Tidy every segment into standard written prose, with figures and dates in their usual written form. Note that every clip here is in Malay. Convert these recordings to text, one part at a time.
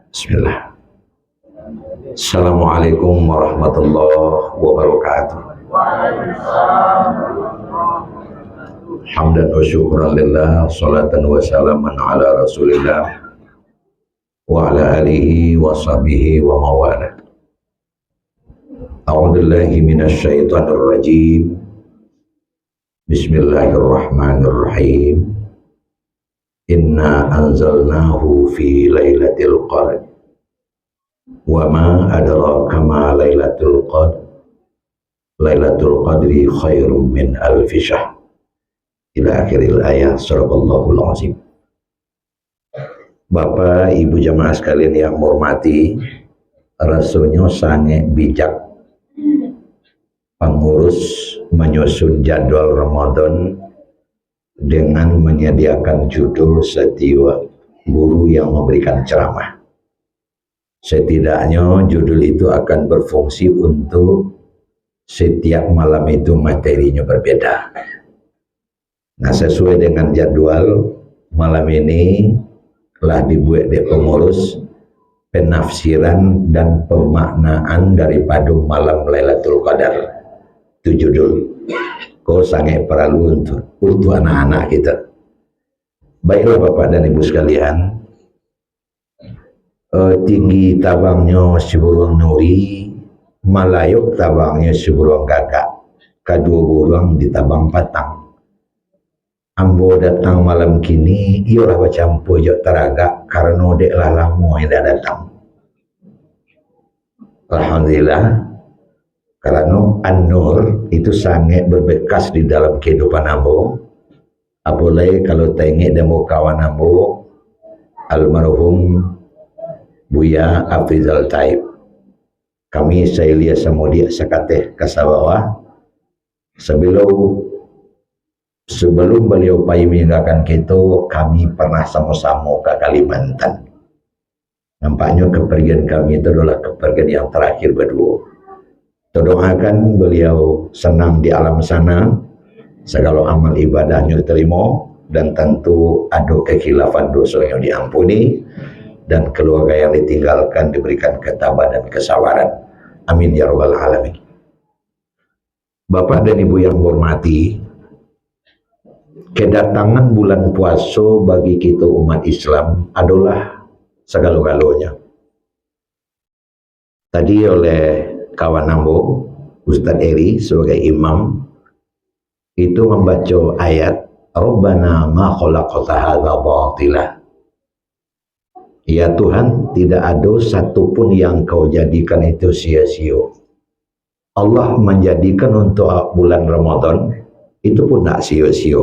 Bismillah. Assalamualaikum warahmatullahi wabarakatuh. Hamdan wa syukran lillah, salatan wa salaman ala rasulillah wa ala alihi wa sahbihi wa mawala. A'udzubillahi minasyaitonir rajim. Bismillahirrahmanirrahim. Inna anzalnahu fi lailatul qadr. Wa ma adraka ma lailatul qadr. Lailatul qadri khairum min alfi syahr. Ila akhiril ayat. Sadaqallahul azim. Bapak Ibu jamaah sekalian yang hormati, rasanya sangat bijak pengurus menyusun jadwal Ramadan dengan menyediakan judul setiap guru yang memberikan ceramah. Setidaknya judul itu akan berfungsi untuk setiap malam itu materinya berbeda. Nah, sesuai dengan jadwal malam ini telah dibuat di pengurus penafsiran dan pemaknaan daripada malam Lailatul Qadar. Itu judul. Kau sangat perlu untuk anak-anak kita. Baiklah Bapak dan Ibu sekalian, tinggi tabangnya seburuang nuri, malayuk tabangnya seburuang gagak, kedua burung ditabang patang. Ambo datang malam kini, ialah macam pojok teragak karena deklah lama yang dah datang. Alhamdulillah, karena An-Nur itu sangat berbekas di dalam kehidupan ambo. Apalagi kalau tengok demo kawan ambo, almarhum Buya Afizal Taib. Kami saya lihat sama dia sekateh kasabawah. Sebelum beliau pergi meninggalkan kita, kami pernah sama-sama ke Kalimantan. Nampaknya kepergian kami itu adalah kepergian yang terakhir berdua. Doakan beliau senang di alam sana, segala amal ibadahnya terima, dan tentu ada kekhilafan dosa yang diampuni, dan keluarga yang ditinggalkan diberikan ketabahan dan kesabaran. Amin ya rabbal alamin. Bapak dan Ibu yang hormati, kedatangan bulan puasa bagi kita umat Islam adalah segala-galanya. Tadi oleh kawan ambo, Ustadz Eri sebagai imam, itu membaca ayat Rabbana ma khalaqta hadza batila. Ya Tuhan, tidak ada satupun yang kau jadikan itu sia-sia. Allah menjadikan untuk bulan Ramadan itu pun tak sia-sia.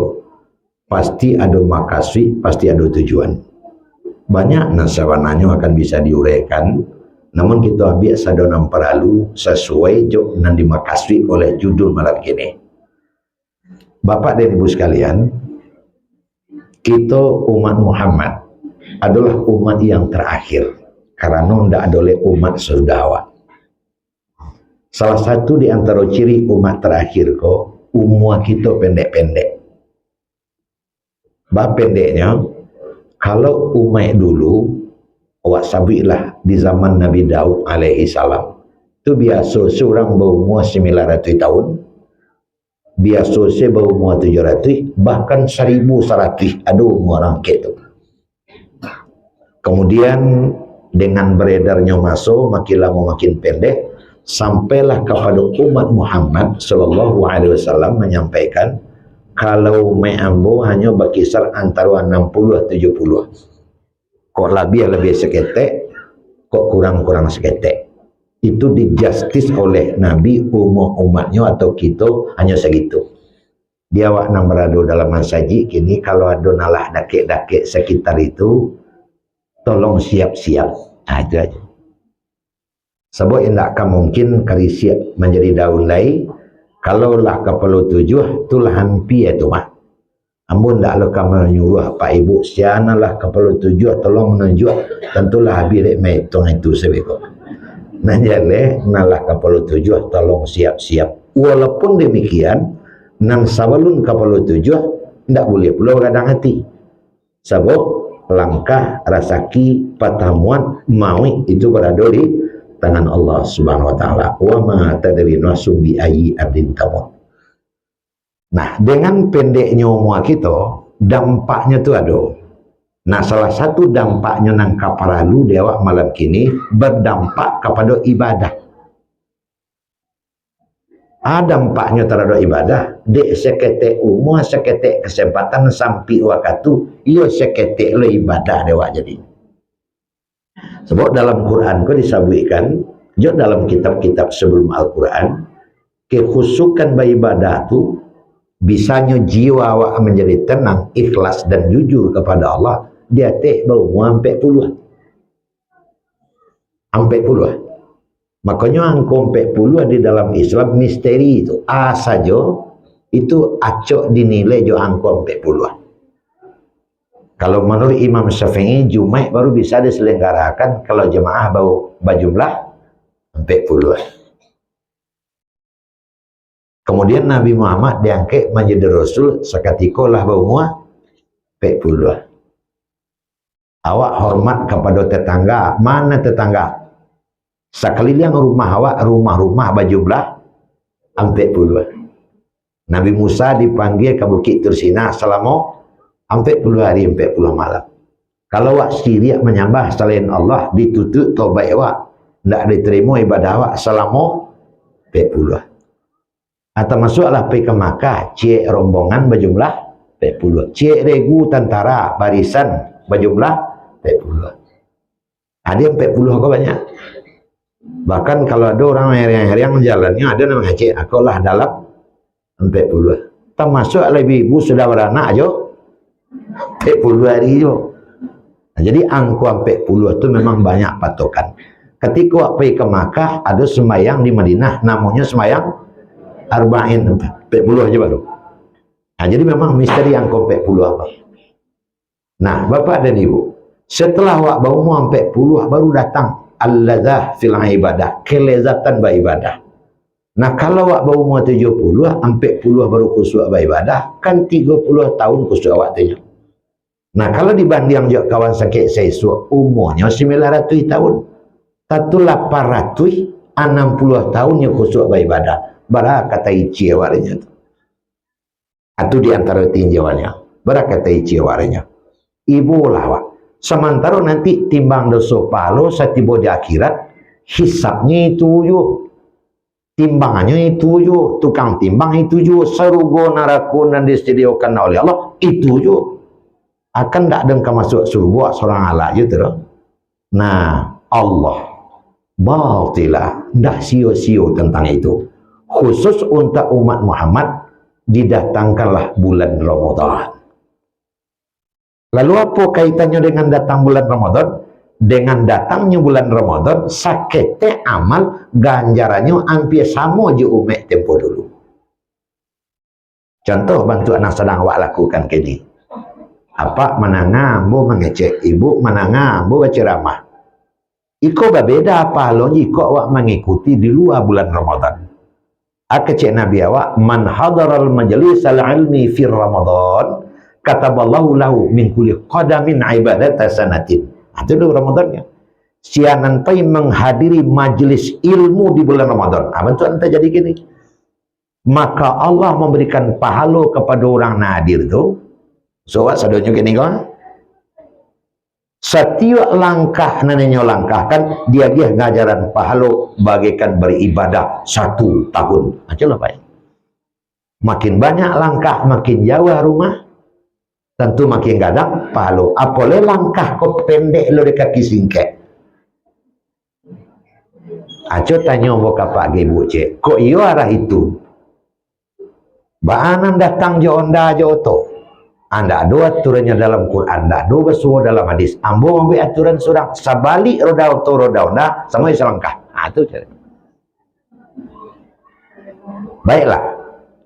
Pasti ada makasih, pasti ada tujuan. Banyak nasawananya akan bisa diuraikan, namun kita ambil sadonam perlu sesuai jok dan dimakasih oleh judul malam ini. Bapak dan Ibu sekalian, kita umat Muhammad adalah umat yang terakhir karena tidak ada oleh umat sesudah. Salah satu di antara ciri umat terakhir kok umur kita pendek-pendek. Bah pendeknya, kalau umat dulu awak sabilah di zaman Nabi Daud alaihi salam, itu biasa seorang berumur 900 tahun, biasa saya berumur 700, bahkan 1100 ada umur orang itu. Kemudian dengan beredarnya masa makin lama makin pendek, sampailah kepada umat Muhammad sallallahu alaihi wasallam menyampaikan kalau me'ambo hanya berkisar antara 60-70. Kok lebih seketek, kok kurang seketek. Itu dijustis oleh Nabi umatnya atau kita hanya segitu. Dia wak nam berada dalam masaji kini kalau ada nalah dakik-dakik sekitar itu, tolong siap-siap. Nah itu aja. Sebab tidak akan mungkin kali siap menjadi daun lai. Kalau lah kepala tujuh, itulah hampi itu mah. Amun tak lo kamu menyuruh Pak Ibu, sianalah kepala tujuh, tolong menunjuk, tentulah habis metong itu sebeko. Nah jadi, nalah kepala tujuh, tolong siap-siap. Walaupun demikian, nang sabalun kepala tujuh, tidak boleh pula kadang hati. Sebab langkah, rasaki, patamuan, mawi itu berada di tangan Allah Subhanahu wa taala. Wa ma tadri nafsun bi ayyi ardin tamut. Nah, dengan pendeknya umur kita, dampaknya tu ada. Nah, salah satu dampaknya nang kaparalu dewa malam kini berdampak kepada ibadah. Dampaknya terhadap ibadah. Dek seketek umur, seketek kesempatan sampai waktu, ia seketek le ibadah dewa jadi. Sebab dalam Quran ko disebutkan, juga dalam kitab-kitab sebelum Al-Quran, kekhusukan beribadah tu bisanya jiwa awak menjadi tenang, ikhlas dan jujur kepada Allah. Dia tek bau sampai puluh. Sampai puluh. Makanya angka 40 di dalam Islam misteri itu. Saja itu acok dinilai jo angka 40. Kalau menurut Imam Syafi'i, Jumat baru bisa diselenggarakan kalau jemaah berjumlah 40. Kemudian Nabi Muhammad diangkat menjadi Rasul seketika lah berumur 40. Awak hormat kepada tetangga. Mana tetangga? Sekeliling rumah awak, rumah-rumah berjumlah 40. Nabi Musa dipanggil ke Bukit Tursina selama 40 hari, 40 malam. Kalau awak syirik menyembah selain Allah, ditutup taubat awak, tidak diterima ibadah awak selama 40. Atau masuklah pergi ke Makkah, cik rombongan berjumlah 40. Cik regu tentara barisan berjumlah 40. Ada 40 kau banyak. Bahkan kalau ada orang yang jalannya ada nama cik, aku lah dalam 40. Termasuk lebih ibu sudah beranak aja 40 hari je. Nah, jadi angka 40 itu memang banyak patokan. Ketika pergi ke Makkah, ada sembahyang di Madinah, namanya sembahyang Arba'in, 40 aja baru. Nah, jadi memang misteri angka 40 apa. Nah, Bapak dan Ibu, setelah wak baru 40 baru datang al-ladzah fil ibadah, kelezatan beribadah. Nah, kalau wak baru 70, 40 baru khusyuk beribadah, kan 30 tahun khusyuk awak tanya. Nah, kalau dibanding juga kawan sakit saya umurnya 900 tahun. Satu 860 tahun yang khusyuk beribadah. Bara kata ici awalnya tu. Itu di antara tinjauannya. Bara kata ici awalnya. Ibu lawak. Sementara nanti timbang dosa pahala setiba di akhirat, hisabnya itu yuk. Timbangannya itu yuk. Tukang timbang itu yuk. Serugo narakun dan disediakan oleh Allah itu yuk. Akan tak ada masuk surga seorang Allah gitu. Nah, Allah batilah, tidak sio-sio tentang itu. Khusus untuk umat Muhammad didatangkanlah bulan Ramadan. Lalu apa kaitannya dengan datang bulan Ramadan? Dengan datangnya bulan Ramadan, sakitnya amal ganjarannya hampir sama je umat tempoh dulu. Contoh bantu anak sedang awak lakukan kini. Apa menangah, bu mengecek, ibu menangah, bu berceramah. Iko berbeda pahalanya iko awak mengikuti di luar bulan Ramadan. Akecek Nabi awak, man hadaral majlis al-ilmi fi Ramadan, kataballahu lahu min kulli qadamin ibadat sanatin. Itu dulu Ramadannya. Sianantai menghadiri majlis ilmu di bulan Ramadan. Apa itu anta jadi gini? Maka Allah memberikan pahala kepada orang nadir itu. So, sadonya gini kan? Setiap langkah nananya langkahkan dia ngajaran pahala bagaikan beribadah 1 tahun. Ajalah Pak. Makin banyak langkah, makin jauh rumah, tentu makin gadang pahala. Apalagi langkah kau pendek lo dekat kaki singkek. Aco tanya boka Pak Ibu cek, kok iyo arah itu? Baanan datang jo onda jo to. Anda ada aturannya dalam Quran, anda ada bersuara dalam hadis. Ambo ambil aturan surang sabalik roda auto roda onda sama selangkah. Nah, itu cara. Baiklah.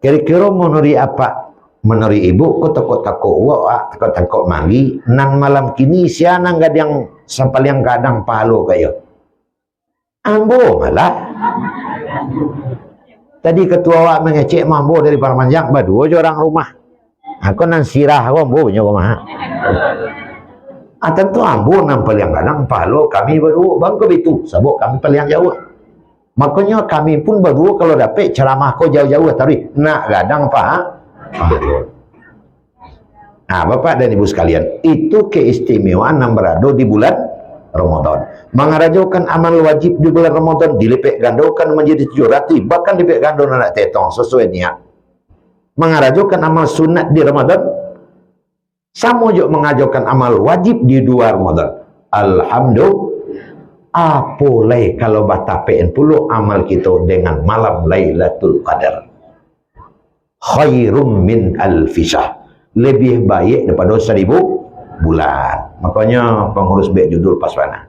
Kira-kira menuri apa? Menuri ibu, kau takut-takut wak, takut-takut magi. Nan malam kini siapa nggak yang sampai yang kadang palo kayo. Ambo malah. Tadi ketua wak mengecek mambo dari Parmanjang, berdua orang rumah. Aku nan sirah aku punya rumah. Tentu ambo nam paliang kadang palo kami berdua bang ke itu sabuk kami paliang jauh. Makanya kami pun berdua kalau dapat ceramah ko jauh-jauh tapi nak gadang apa? Nah, Bapak dan Ibu sekalian, itu keistimewaan yang berada di bulan Ramadan. Mengarajokan amal wajib di bulan Ramadan dilipek gandokan menjadi 700, bahkan dilipek gandokan anak tetong sesuai niat. Mengarajokan amal sunat di Ramadan sama juga mengajukan amal wajib di 2 Ramadan. Alhamdulillah. Apolai kalau batapein puluh amal kita dengan malam Lailatul Qadar. Khairum min alfisah. Lebih baik daripada 1000 bulan. Makanya pengurus baik judul paswana.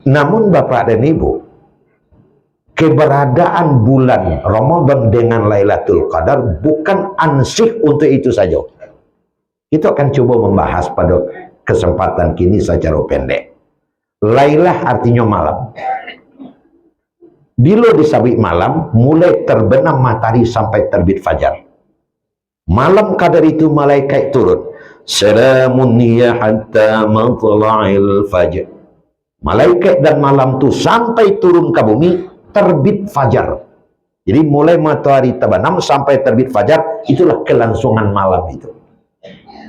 Namun Bapak dan Ibu, keberadaan bulan Ramadan dengan Lailatul Qadar bukan ansih untuk itu saja. Kita akan coba membahas pada kesempatan kini secara pendek. Lailah artinya malam. Bila disebut malam, mulai terbenam matahari sampai terbit fajar. Malam Qadar itu malaikat turun. Salamun hiya hatta matla'il fajr. Malaikat dan malam itu sampai turun ke bumi, terbit fajar. Jadi mulai matahari terbenam sampai terbit fajar, itulah kelangsungan malam itu.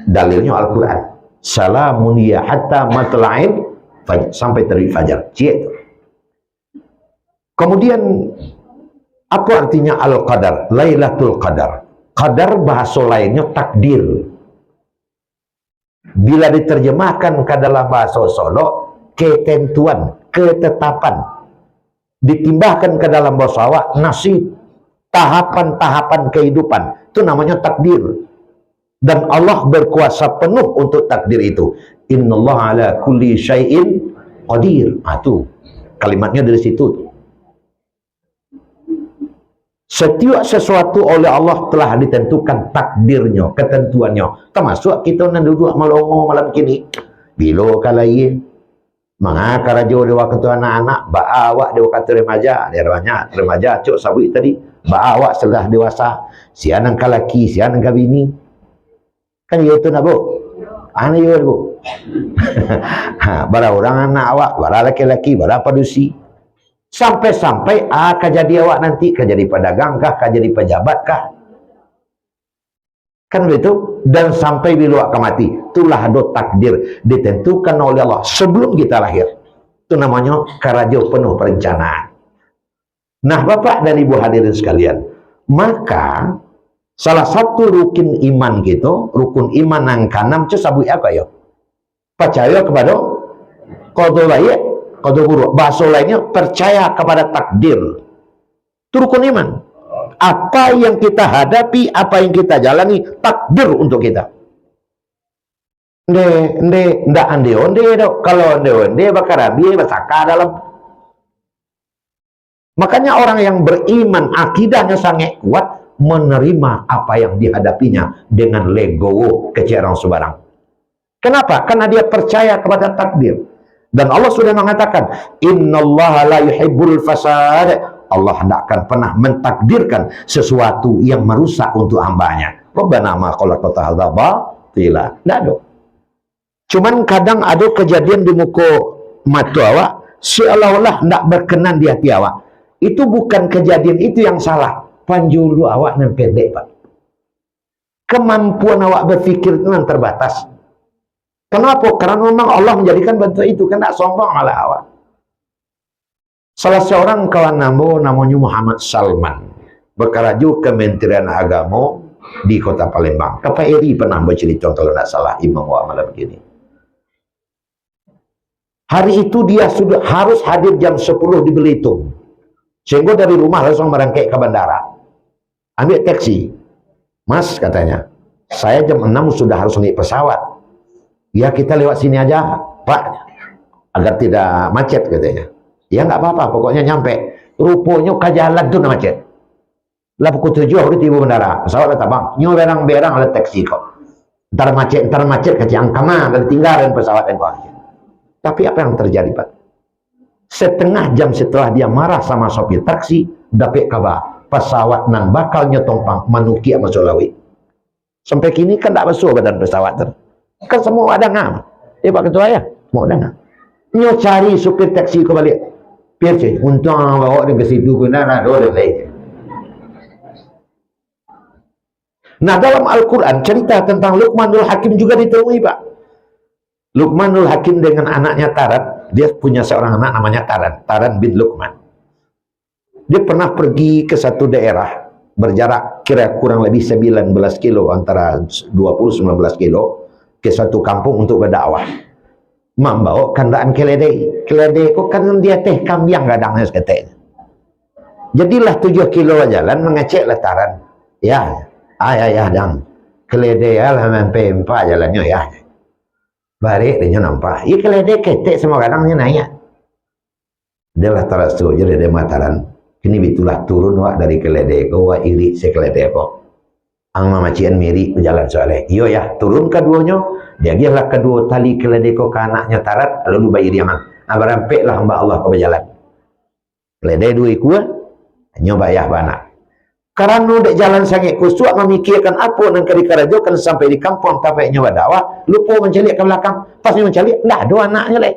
Dalilnya Al-Quran. Salamun hiya hatta matla'il fajr, sampai terbit fajar. Cik. Kemudian apa artinya Al-Qadar? Lailatul Qadar. Qadar bahasa lainnya takdir. Bila diterjemahkan ke dalam bahasa Solo, ketentuan, ketetapan. Ditimbahkan ke dalam bahasa Jawa, nasib, tahapan-tahapan kehidupan. Itu namanya takdir. Dan Allah berkuasa penuh untuk takdir itu. Innallaha ala kulli syai'in qadir. Itu kalimatnya dari situ. Setiap sesuatu oleh Allah telah ditentukan takdirnya, ketentuannya. Termasuk kita nak duduk melongo malam kini. Bila kalai mengakar rajo di waktu anak-anak, baawak di waktu remaja, dia banyak remaja cuk sabui tadi. Baawak setelah dewasa, sianang kalaki, sianang kabini. Kan ya itu nak bu. Ana ya bu. Bara orang anak awak, bara laki-laki, bara padusi. Sampai-sampai kah jadi awak nanti, kah jadi pedagang kah, kah jadi pejabat kah, kan begitu. Dan sampai bila akan mati, itulah ada takdir ditentukan oleh Allah sebelum kita lahir. Itu namanya karajo penuh perencanaan. Nah Bapak dan Ibu hadirin sekalian, maka salah satu rukun iman gitu, rukun iman yang keenam itu sabui apa ya? Percaya kepada qada baik, qada buruk. Bahasa lainnya percaya kepada takdir. Itu rukun iman. Apa yang kita hadapi, apa yang kita jalani, takdir untuk kita. Ndak ande-onde dok. Kalau ande-onde bakar abi basaka dalam. Makanya orang yang beriman, akidahnya sangat kuat, menerima apa yang dihadapinya dengan legowo kecerang sebarang. Kenapa? Karena dia percaya kepada takdir. Dan Allah sudah mengatakan, innallaha la yuhibbul fasad. Allah tidak akan pernah mentakdirkan sesuatu yang merusak untuk hambanya. Rabbana ma khalaqta hadza batila. Tidak ada. Cuman kadang ada kejadian di muka mata awak, seolah-olah tidak berkenan di hati awak. Itu bukan kejadian itu yang salah. Panjulu awak yang pendek, Pak. Kemampuan awak berfikir itu yang terbatas. Kenapa? Karena memang Allah menjadikan bentuk itu. Kan tak sombong malah awak. Salah seorang kawan namanya Muhammad Salman. Bekerja Kementerian Agama di kota Palembang. KPRI pernah bercerita kalau tidak salah Imam awak malam begini. Hari itu dia sudah harus hadir jam 10 di Belitung. Sehingga dari rumah langsung merangkai ke bandara. Ambil taksi. Mas katanya, saya jam 6 sudah harus naik pesawat. Ya kita lewat sini aja Pak, agar tidak macet katanya. Ya nggak apa-apa, pokoknya nyampe. Rupanya ke jalan tuh macet. Lah pukul 7 udah tiba bandara, pesawat lah tabang. Nyo berang-berang ada taksi kok. Ntar macet ke Ciangkama, dan tinggalin pesawat yang kau. Tapi apa yang terjadi Pak? Setengah jam setelah dia marah sama sopir taksi, dapat kabar pesawat nan bakal nyotompang manuki sama Sulawesi. Sampai kini kan tak basuh badan pesawat ter. Kan semua ada ngam. Pak Ketua ya, mau dengar. Nyo cari supir taksi kau balik. Biar cik, untung bawa dia ke situ pun dah ada lain. Nah, dalam Al-Quran cerita tentang Luqmanul Hakim juga ditemui, Pak. Luqmanul Hakim dengan anaknya Taran, dia punya seorang anak namanya Taran, Taran bin Luqman. Dia pernah pergi ke satu daerah berjarak kira kurang lebih 19 kilo, antara 20-19 kilo, ke satu kampung untuk berdakwah. Membawa kandaan keledai. Keledai kok kan dia teh kambiang kadangnya seketek. Jadilah 7 kilo jalan mengecek letaran. Ya, ayah dang. Keledai lah sampai 4 jalannya ya. Balik dia nampak. Ya keledai ketek semua kadangnya naik. Dia lah taras tu jadi dia mataran. Kini bitulah turun wak dari keledai ko wak iri se keledai ko. Ang mamacian miri berjalan soalnya. Iyo ya, turun keduanya. Dia gilah kedua tali keledai ko ke anaknya Tarat, lalu bayi dia mang. Abarampek lah hamba Allah ko berjalan. Keledai dua ikut, nyoba ya bana. Karena dek jalan sangat kusuk memikirkan apa yang dikarajokan sampai di kampung sampai nyoba dakwah, lupa mencalik ke belakang. Pas dia mencalik, nggak ada anaknya leh.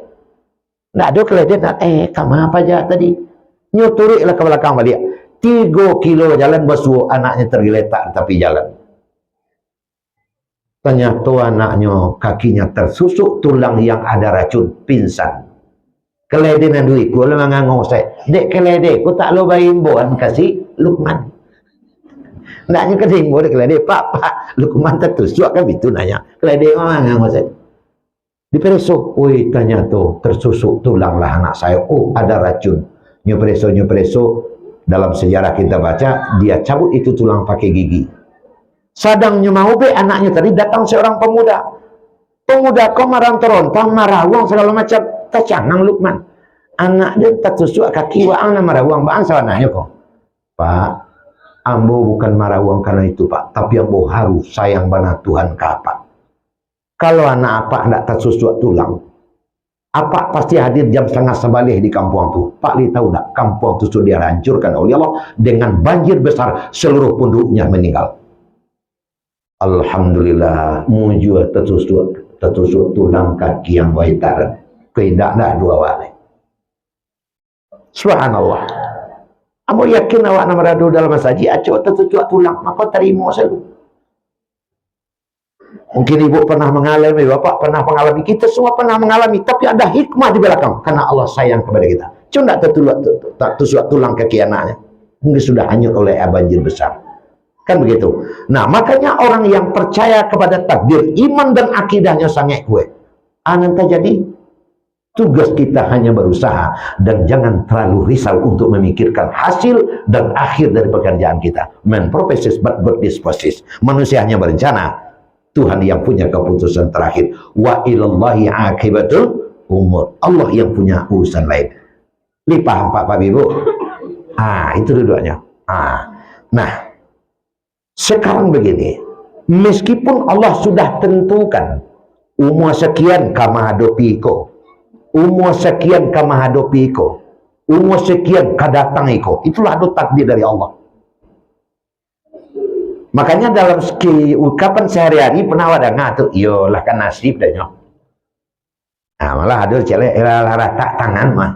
Nggak ada keledai, kamu apa aja tadi? Nyoturik lah ke belakang balik. 3 kilo jalan basuh anaknya tergeletak tapi jalan. Ternyata anaknya kakinya tersusuk tulang yang ada racun, pingsan. Keledai nan duit ku lah mangangong saya. Dek keledai ku tak lo bayin boan kasih Luqman. Naknya kasih bo dek keledai pak Luqman tertusuk kan itu nanya. Keledai mangangong saya. Diperesok, oi ternyata tersusuk tulang lah anak saya. Oh ada racun. Nyopreso dalam sejarah kita baca dia cabut itu tulang pakai gigi. Sadangnya mau be anaknya tadi datang seorang pemuda kau marah terontang marah uang segala macam tacanang Luqman anak dia tertusuk kaki waang marah uang baan sawananya kok Pak ambo bukan marah uang karena itu Pak, tapi ambo harus sayang bana Tuhan ke apa kalau anak apa tidak tersusuk tulang apa pasti hadir jam 8:30 di kampung tu. Pak Li tahu tak kampung tu sudah dihancurkan oleh Allah dengan banjir besar, seluruh penduduknya meninggal. Alhamdulillah mujur tertusuk tulang kaki yang waitar keindak dah 2 wali. Subhanallah. Amo yakin awak nak berada dalam masjid acok tertusuk tulang maka terima saja. Mungkin ibu pernah mengalami, bapak pernah mengalami, kita semua pernah mengalami, tapi ada hikmah di belakang karena Allah sayang kepada kita. Cuma tak tusuk tulang kaki anaknya, mungkin sudah hanyut oleh banjir besar. Kan begitu. Nah, makanya orang yang percaya kepada takdir, iman dan akidahnya sangat kuat. Nanti jadi tugas kita hanya berusaha dan jangan terlalu risau untuk memikirkan hasil dan akhir dari pekerjaan kita. Man purposes but God disposes. Manusia hanya berencana. Tuhan yang punya keputusan terakhir. Wa ilallahi akibatul umur. Allah yang punya urusan lain. Ini paham Pak Ibu? Itu dua-duanya. Nah, sekarang begini. Meskipun Allah sudah tentukan umur sekian kamahadopi iko. Umur sekian kamahadopi iko. Umur sekian kadatang iko. Itulah ada takdir dari Allah. Makanya dalam ucapan sehari-hari pernah ada ngatur, iyalah kan nasib dah nyok. Malah ada celek rata tangan mah.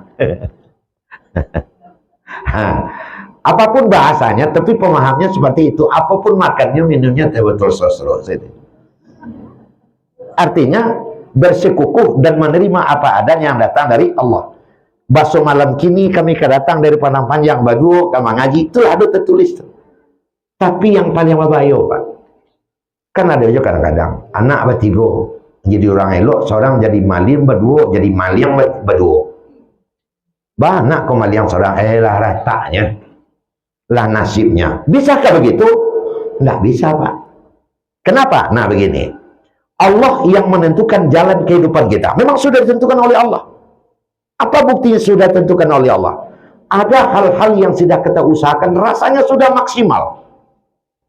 Apapun bahasanya, tapi pemahamnya seperti itu. Apapun makannya, minumnya betul sosro. Artinya bersikukuh dan menerima apa adanya yang datang dari Allah. Baso malam kini kami kedatang dari Padang Panjang Badu, kama ngaji, itulah ada tertulis. Tapi yang paling mabayo Pak, kan ada juga kadang-kadang anak bertiga jadi orang elok, seorang jadi maling berdua, jadi maling berdua. Banyak kau maling seorang, lah ratanya, lah nasibnya. Bisakah begitu? Nggak bisa Pak. Kenapa? Nah begini, Allah yang menentukan jalan kehidupan kita. Memang sudah ditentukan oleh Allah. Apa buktinya sudah ditentukan oleh Allah? Ada hal-hal yang sudah kita usahakan, rasanya sudah maksimal.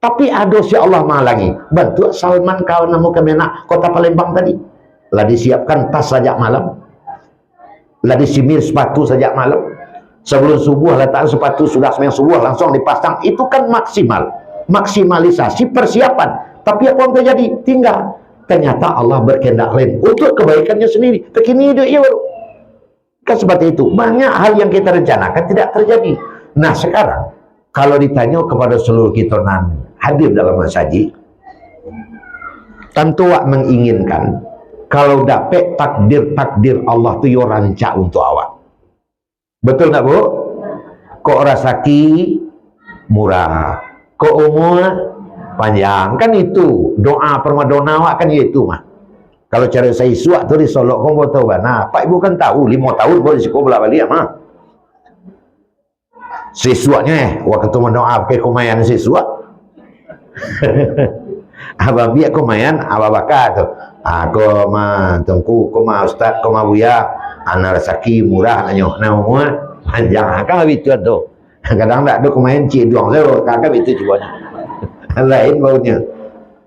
Tapi ada si Allah menghalangi. Bantu Salman kau namu kemenak kota Palembang tadi. Lah disiapkan tas sejak malam. Lah disimir sepatu sejak malam. Sebelum subuh letak sepatu sudah sembahyang subuh langsung dipasang. Itu kan maksimal. Maksimalisasi persiapan. Tapi apa yang terjadi? Tinggal. ternyata Allah berkehendak lain untuk kebaikannya sendiri. Begini hidup ya baru. Kan seperti itu. Banyak hal yang kita rencanakan tidak terjadi. Nah sekarang kalau ditanya kepada seluruh kita nan hadir dalam masjid, tentu awak menginginkan kalau dapat takdir Allah tu yo rancak untuk awak. Betul tak Bu? Kok rasaki murah, kok umur panjang, kan itu doa permadona awak kan itu mah. Kalau cara saya suak tu disolok kau mau tahu mana? Pak Ibu kan tahu 5 tahun boleh sekolah balik mah. Siswanya waktu mendoa pakai kumayan siswa. Abang biak kumayan abang bakar tu. Aku mah tengku, aku mah ustaz, aku mah buya, anak rezeki murah nanyo, nama panjang. Kan begitu tu. Kadang tak ada kumayan cik doang saya, kakak itu cubanya. Lain baunya.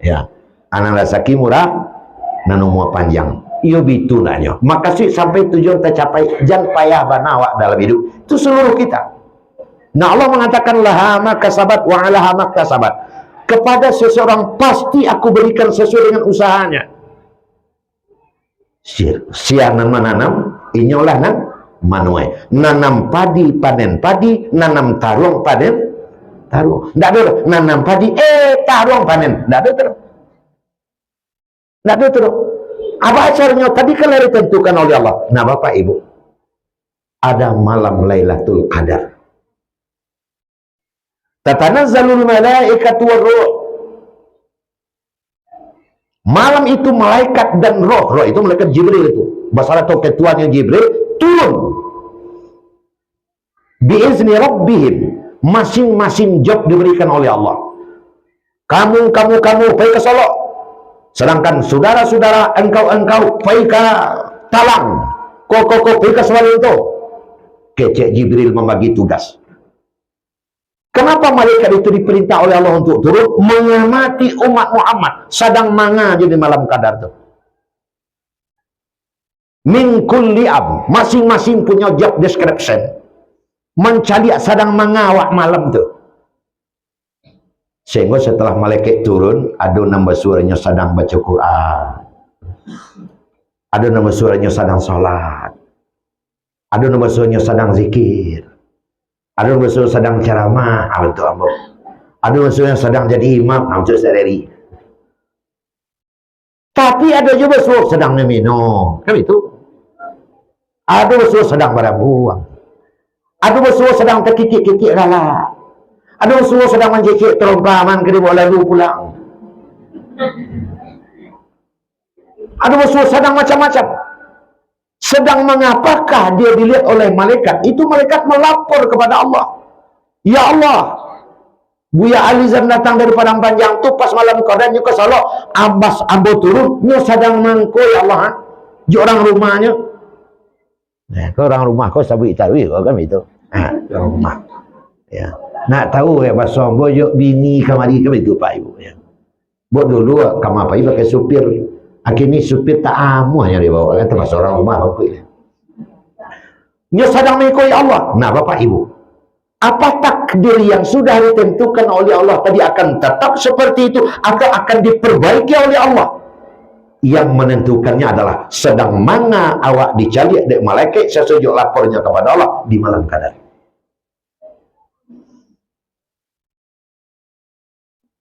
Ya, anak rezeki murah, nama panjang. Iyo bitu nanyo. Makasih sampai tujuan tercapai, jangan payah banawak dalam hidup. Itu seluruh kita. Nah Allah mengatakan laha makasabat wa alaha makasabat. Kepada seseorang pasti aku berikan sesuai dengan usahanya. Sianan menanam, inyolah nan manuai. Nanam padi panen padi, nanam tarung panen tarung. Tidak ada nanam padi, tarung panen. Tidak ada terus. Tidak ada terus. Apa acaranya? Tadi kan ditentukan oleh Allah. Nah Bapak Ibu, ada malam Lailatul Qadar. Tatanazzalul malaikatu war-ruh. Malam itu malaikat dan roh itu malaikat Jibril itu. Bahasa atau ketuanya Jibril turun. Biizni rabbihim. Masing-masing job diberikan oleh Allah. Kamu pergi ke Solo. Sedangkan saudara-saudara engkau pergi ke Talang. Kau pergi ke Solo. Kecek Jibril membagi tugas. Kenapa malaikat itu diperintah oleh Allah untuk turun? Mengamati umat Muhammad sedang manga jadi malam Qadar itu. Min kulli am, masing-masing punya job description. Mencari sedang manga awak malam itu. Sehingga setelah malaikat turun, ada nama suaranya sedang baca Quran. Ada nama suaranya sedang salat. Ada nama suaranya sedang zikir. Ada musuh sedang ceramah, betul ambo. Ada musuh yang sedang jadi imam, betul sehari. Tapi ada juga musuh sedang minum, kan itu. Ada musuh sedang barang buang. Ada musuh sedang terkikik-kikik rala. Ada musuh sedang mencicik terompaman ke dibawa lalu pulang. Ada musuh sedang macam-macam. Sedang mengapakah dia dilihat oleh malaikat? Itu malaikat melapor kepada Allah. Ya Allah, Buya Alizam datang dari Padang Panjang tu pas malam Qadar ke Solo, ambas ambo turun, nyo sedang mangko ya Allah. Di orang rumahnya. Nah, ke orang rumah kau sabui tawi kau kan itu. Orang rumah. Ya. Nak tahu ya bahasa ambo yo bini kamari ke itu Pak Ibu ya. Buat dulu kamar Pak Ibu pakai supir. Akhirnya supir tak amu hanya dibawa kan termasuk orang rumah aku ini. Dia sedang mengikuti Allah. Nah Bapak Ibu, apa takdir yang sudah ditentukan oleh Allah tadi akan tetap seperti itu atau akan diperbaiki oleh Allah? Yang menentukannya adalah sedang mana awak dicari oleh malaikat sesuai lapornya kepada Allah di malam Qadar.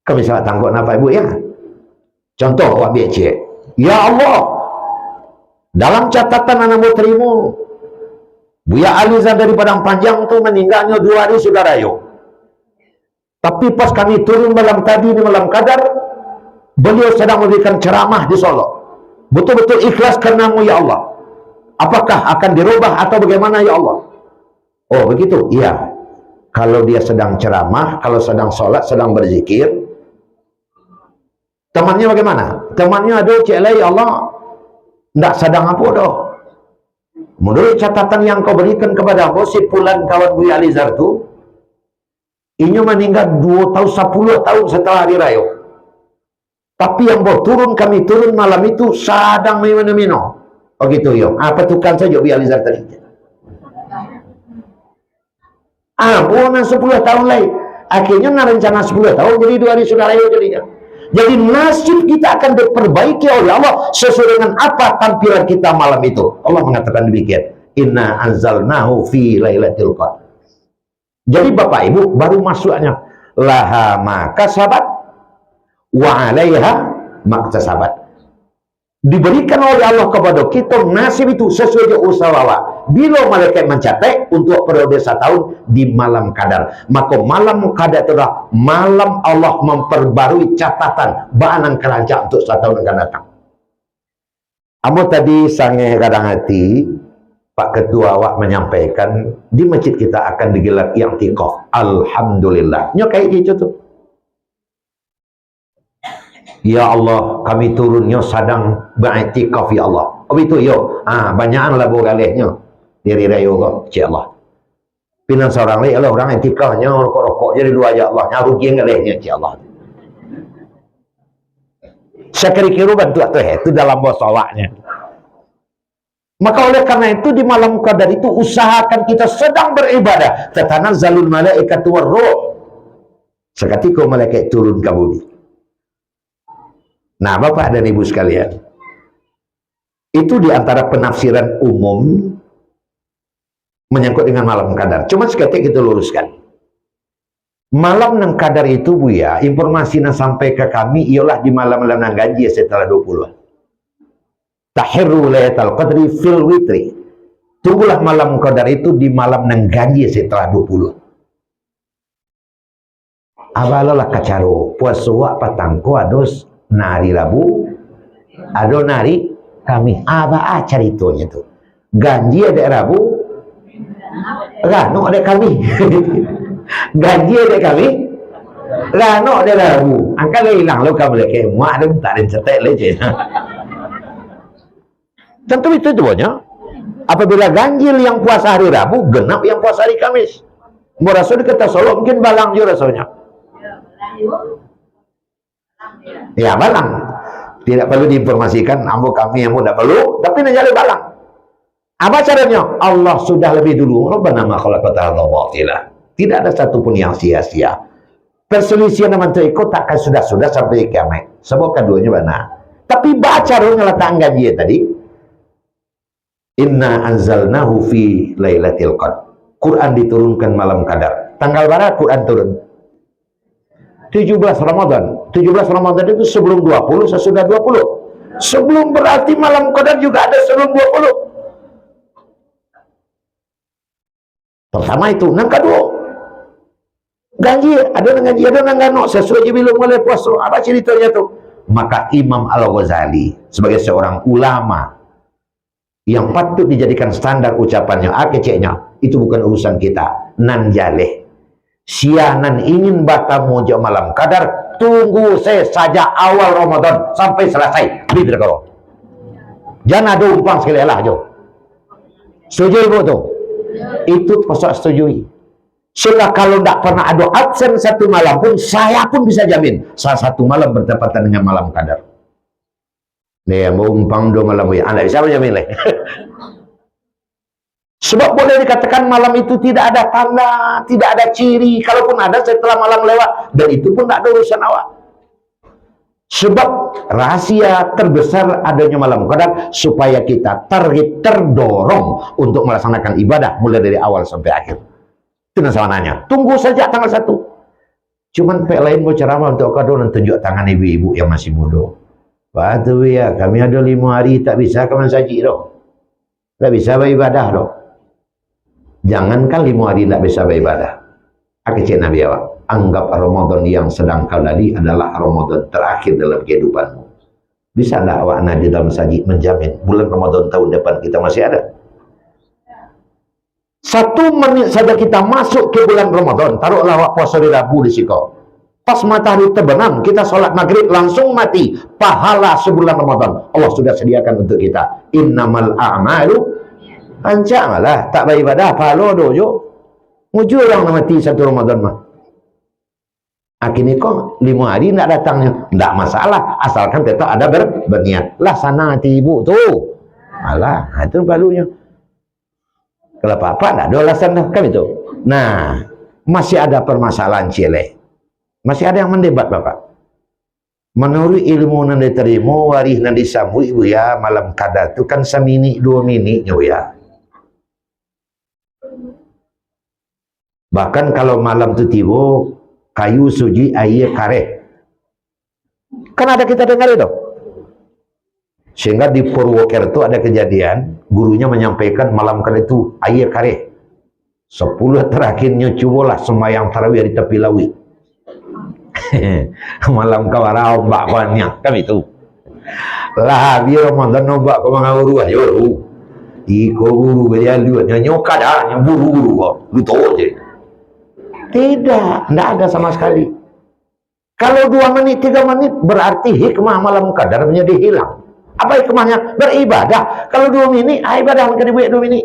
Kami salah tangguh Bapak Ibu ya. Contoh awak BC. Ya Allah, dalam catatan anak mau terima, Buya Aliza dari Padang Panjang itu meninggalnya 2 hari sudah rayu. Tapi pas kami turun malam tadi di malam Qadar, beliau sedang memberikan ceramah di Solo. Betul-betul ikhlas karenamu ya Allah. Apakah akan dirubah atau bagaimana ya Allah? Oh begitu, iya. Kalau dia sedang ceramah, kalau sedang sholat, sedang berzikir, temannya bagaimana? Temannya ada cek lagi Allah tidak sedang apa dah. Menurut catatan yang kau berikan kepada aku, si Pulan kawan Buya Alizar tu, ini meninggal 2 tahun 10 tahun setelah hari raya. Tapi yang bawa turun kami turun malam itu sedang minum. Oh gitu yo. Apa tukang saja Buya Alizar tadi? Bukan 10 tahun lagi. Akhirnya rencana 10 tahun jadi 2 hari sudah raya jadinya. Jadi nasib kita akan diperbaiki oleh Allah sesuai dengan apa tampilan kita malam itu. Allah mengatakan demikian. Inna anzalnahu fi lailatul qadar. Jadi Bapak Ibu baru masuknya laha ma kasabat wa 'alaiha ma kasabat. Diberikan oleh Allah kepada kita nasib itu sesuai dengan usaha Allah. Bila malaikat mencatat untuk periode 1 tahun di malam qadar, maka malam qadar itu adalah malam Allah memperbarui catatan baanan kerajaan untuk 1 tahun akan datang. Amo tadi sange kadang hati Pak Ketua awak menyampaikan di masjid kita akan digelar i'tikaf. Alhamdulillah. Nyo kayak gitu tuh. Ya Allah, kami turunnya sedang beriktikaf ya Allah. Oh itu yo. Banyakan lah bolehnya. Diri rayo kok, ya Allah. Pinan seorang lagi Allah orang iktikafnya rokok jadi dua ya Allah. Nyarugi ngelehnya ya Allah. Sekali-kali bantu itu dalam bahasa awaknya. Maka oleh karena itu di malam qadar itu usahakan kita sedang beribadah. Tatanazzalul malaikatu war-ruh. Seketika malaikat turun ke bumi. Nah, Bapak dan Ibu sekalian, itu diantara penafsiran umum menyangkut dengan malam qadar. Cuma seketika kita luruskan. Malam nang qadar itu Bu ya, informasi yang sampai ke kami ialah di malam-malam nang gaji setelah 20. Tahirru lailatul qadri fil witri. Tunggulah malam qadar itu di malam nang gaji setelah 20. Abalalah kacaro, puasuak patangko ados nari Rabu, ado nari kami. Apa ceritanya tuh? Ganji ada Rabu, rano ada kami. Ganji ada kami, rano ada Rabu. Angkat hilang lo kamu lagi, muak ada tak ada cetek lagi. Tentu itu tuanya. Apabila ganjil yang puasa hari Rabu, genap yang puasa hari Kamis. Mau rasul kata Solo mungkin balang juga rasanya. Ya balang. Tidak perlu diinformasikan, ambo kami yang tidak perlu, tapi menjadi balang. Apa caranya? Allah sudah lebih dulu. Rabbana ma khalaqta hadza batila. Tidak ada satupun yang sia-sia. Perselisihan dengan ikut takkan sudah sampai kiamat. Sebab keduanya benar. Tapi baca caranya letak gaji tadi. Inna anzalnahu fi lailatul qadar. Quran diturunkan malam qadar. Tanggal berapa Quran turun? 17 Ramadan. 17 Ramadan itu sebelum 20, sesudah 20. Sebelum berarti malam qadar juga ada sebelum 20. Pertama itu. Yang kedua, ganjil. Ada yang ganjil, ada yang gano. Sesuai bila mulai puasa. Apa ceritanya tuh? Maka Imam Al-Ghazali sebagai seorang ulama yang patut dijadikan standar ucapannya, keceknya, itu bukan urusan kita. Nan jaleh. Sianan ingin batamu jauh malam qadar, tunggu saya saja awal Ramadan sampai selesai. Bibir kau. Jangan ada umpang sekali lah jo. Setuju Ibu tuh? Itu pasal setujui. Sehingga kalau tidak pernah ada absen satu malam pun, saya pun bisa jamin salah satu malam bertepatan dengan malam qadar. Nih mau umpang dua malam ya, anda bisa jamin lah. Sebab boleh dikatakan malam itu tidak ada tanda, tidak ada ciri. Kalaupun ada setelah malam lewat, dan itu pun tidak ada urusan awak. Sebab rahasia terbesar adanya malam qadar supaya kita terdorong untuk melaksanakan ibadah mulai dari awal sampai akhir. Itu masalahnya. Tunggu saja tanggal 1. Cuman pek lain mau ceramah untuk kado dan tunjuk tangan ibu-ibu yang masih muda. Batu ya, kami ada 5 hari tak bisa ke masjid doh. Tak bisa beribadah doh. Jangankan 5 hari tak bisa beribadah. Akecik Nabi awak. Anggap Ramadan yang sedang kau lalui adalah Ramadan terakhir dalam kehidupanmu. Bisa tak awak di dalam masjid menjamin bulan Ramadan tahun depan kita masih ada? 1 menit saja kita masuk ke bulan Ramadan, taruhlah awak puasa di Rabu di Siko. Pas matahari terbenam, kita sholat maghrib langsung mati. Pahala sebulan Ramadan Allah sudah sediakan untuk kita. Innamal a'malu ancamalah. Tak beribadah pahala dojo. Mujur yang mati 1 Ramadan mah. Akhirnya kok 5 hari tidak datangnya. Tidak masalah, asalkan tetap ada berniat. Lah sana hati ibu tuh. Alah, itu balunya. Kalau apa-apa tidak ada alasan dah kan itu. Nah, masih ada permasalahan cilik. Masih ada yang mendebat Bapak. menurut ilmu yang diterima, waris yang disambut ya, malam kadar tu kan 1 minit 2 minit ya. Bahkan kalau malam tu tiba kayu suji air kareh, kan ada kita dengar itu. Sehingga di Purwokerto ada kejadian, gurunya menyampaikan malam kali itu air kareh. 10 terakhirnya cubalah sembahyang tarawih di tepi laut. Malam kawarau mbak banyak kan itu. Lah biar Ramadan nombak ke manguru ayo. Iko guru dia lihat nyokat dah, nyeburu-buru kok. Lu tahu je. Tidak ada sama sekali. Kalau 2 menit, 3 menit berarti hikmah malam qadar menjadi hilang. Apa hikmahnya? Beribadah. Kalau 2 minit, ibadah maka dibuat 2 minit.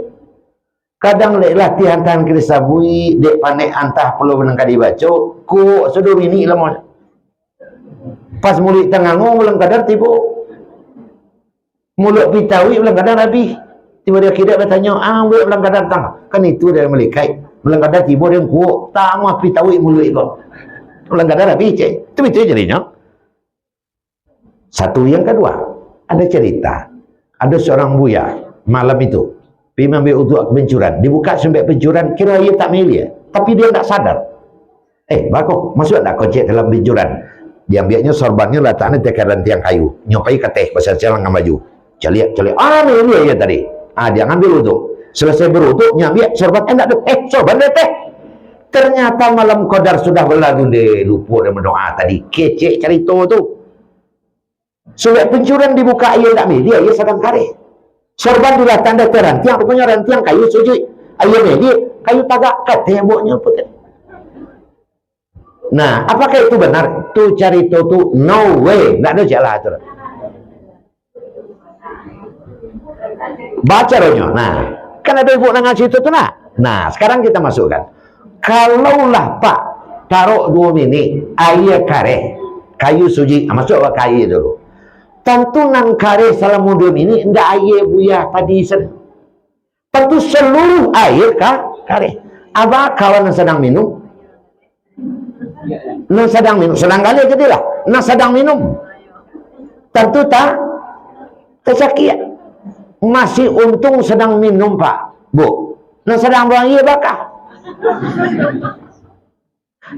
Kadang latihan tahan kiri sabui, dek panek antah perlu menengah dibaca, ku sudah 2 minit lama. Pas mulut tengah ngomong qadar tiba. Mulut pitawi ulang qadar habis. Tiba dia kira bertanya, ambil ulang qadar tang. Kan itu dari malaikat. Ulang qadar tiba dia kuat, tak mah pitawi mulut kau. Ulang qadar habis cek. Itu jadinya. Satu yang kedua, ada cerita. Ada seorang buya malam itu pergi ambil uduk ke pencuran, dibuka sampai pencuran, kira dia tak milih, tapi dia tak sadar. Bagus, masuk tak kocek dalam pencuran. Dia ambilnya sorbannya letaknya tekaran tiang kayu, nyopai ke teh pasal celang dengan baju. Celiak, milih ya tadi. Dia ngambil uduk. Selesai beruduk, nyambil sorban, tak ada. Sorban dia teh. Ternyata malam qadar sudah berlalu deh, lupa dia berdoa tadi. Kecek cerita tu. Surat pencuran dibuka, ia tak milih, ia sedang kareh. Sorban dua tanda terantiang, rupanya rantiang kayu sujud. Ayamnya dia kayu tagak katanya buatnya putih. Nah, apakah itu benar? Tu cerita tu no way, tak ada jalan tu. Baca rohnya. Nah, kan ada ibu nang ngasih itu tu nak. Nah, sekarang kita masukkan. Kalaulah Pak taruh 2 minit air kareh, kayu suji, masuk ke kayu dulu. Tentu nang kare selama 2 minit ndak air buya padi sen. Tentu seluruh air kare. Apa kawan yang sedang minum? Nang sedang minum, sedang kali jadilah. Nang sedang minum. Tentu tak tersakia. Masih untung sedang minum Pak, Bu. Nang sedang buang air bakal.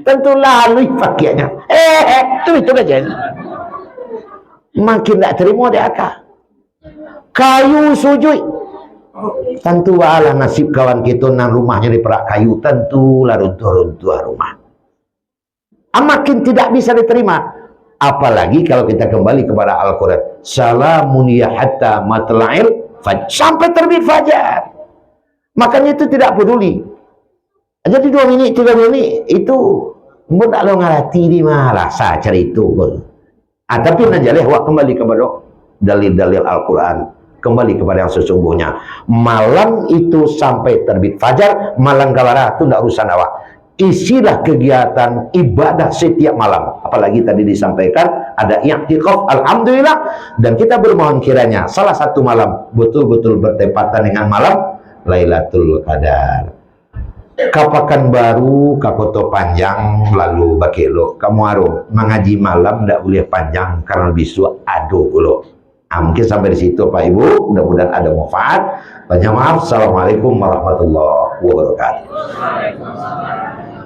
Tentu lalu pakainya. Itu aja. Makin tak terima dia akal. Kayu sujud. Tentu lah nasib kawan kita nang rumahnya di perak kayu, tentulah runtuh-runtuh rumah. Makin tidak bisa diterima. Apalagi kalau kita kembali kepada Al-Quran. Salamun ya hatta matla'il fajr. Sampai terbit fajar. Makanya itu tidak peduli. Jadi 2 menit, 3 menit itu pun tak lo ngerti di mana rasa cerita pun. Tapi najaleh wak kembali kepada dalil-dalil Al-Quran, kembali kepada yang sesungguhnya. Malam itu sampai terbit fajar, malam kawara itu tidak urusan awak. Isilah kegiatan ibadah setiap malam. Apalagi tadi disampaikan ada i'tikaf, alhamdulillah, dan kita bermohon kiranya salah satu malam betul-betul bertepatan dengan malam Lailatul Qadar. Kapakan baru kakoto panjang lalu bakelo kamu harus mengaji malam tidak boleh panjang karena bisu aduh pula. Mungkin sampai di situ Pak Ibu, mudah-mudahan ada manfaat. Banyak maaf. Assalamualaikum warahmatullahi wabarakatuh.